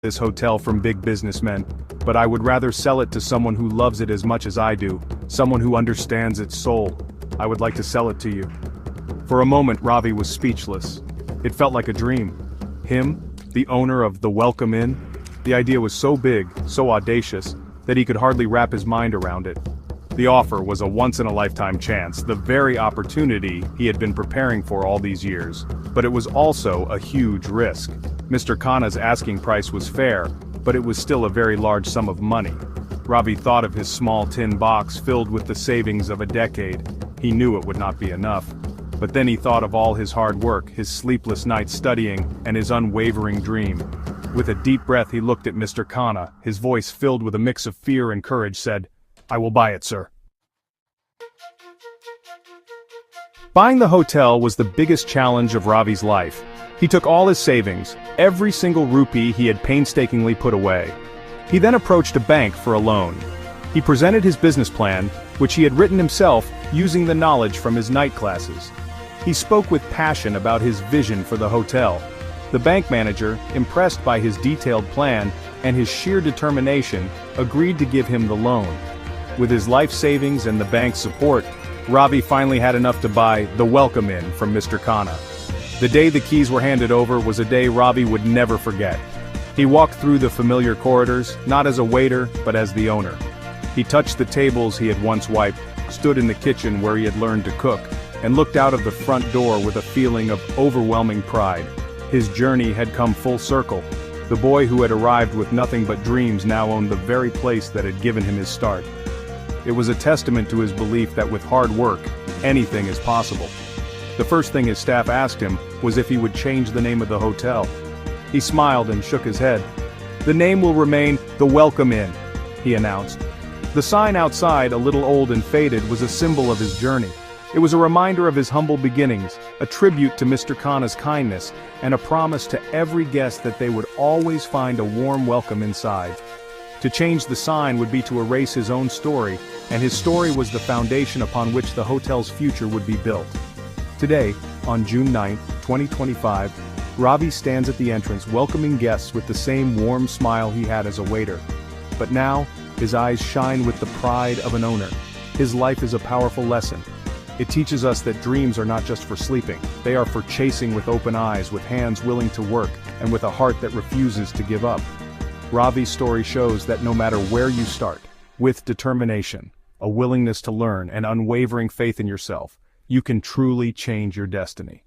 this hotel from big businessmen, but I would rather sell it to someone who loves it as much as I do, someone who understands its soul. I would like to sell it to you." For a moment Ravi was speechless. It felt like a dream. Him, the owner of the Welcome Inn? The idea was so big, so audacious, that he could hardly wrap his mind around it. The offer was a once-in-a-lifetime chance, the very opportunity he had been preparing for all these years. But it was also a huge risk. Mr. Khanna's asking price was fair, but it was still a very large sum of money. Ravi thought of his small tin box filled with the savings of a decade. He knew it would not be enough. But then he thought of all his hard work, his sleepless nights studying, and his unwavering dream. With a deep breath he looked at Mr. Khanna, his voice filled with a mix of fear and courage said, "I will buy it, sir." Buying the hotel was the biggest challenge of Ravi's life. He took all his savings, every single rupee he had painstakingly put away. He then approached a bank for a loan. He presented his business plan, which he had written himself using the knowledge from his night classes. He spoke with passion about his vision for the hotel. The bank manager, impressed by his detailed plan and his sheer determination, agreed to give him the loan. With his life savings and the bank's support, Ravi finally had enough to buy the Welcome Inn from Mr. Khanna. The day the keys were handed over was a day Ravi would never forget. He walked through the familiar corridors, not as a waiter, but as the owner. He touched the tables he had once wiped, stood in the kitchen where he had learned to cook, and looked out of the front door with a feeling of overwhelming pride. His journey had come full circle. The boy who had arrived with nothing but dreams now owned the very place that had given him his start. It was a testament to his belief that with hard work, anything is possible. The first thing his staff asked him was if he would change the name of the hotel. He smiled and shook his head. "The name will remain the Welcome Inn," he announced. The sign outside, a little old and faded, was a symbol of his journey. It was a reminder of his humble beginnings, a tribute to Mr. Khanna's kindness, and a promise to every guest that they would always find a warm welcome inside. To change the sign would be to erase his own story, and his story was the foundation upon which the hotel's future would be built. Today, on June 9, 2025, Ravi stands at the entrance welcoming guests with the same warm smile he had as a waiter. But now, his eyes shine with the pride of an owner. His life is a powerful lesson. It teaches us that dreams are not just for sleeping, they are for chasing with open eyes, with hands willing to work, and with a heart that refuses to give up. Ravi's story shows that no matter where you start, with determination, a willingness to learn, and unwavering faith in yourself, you can truly change your destiny.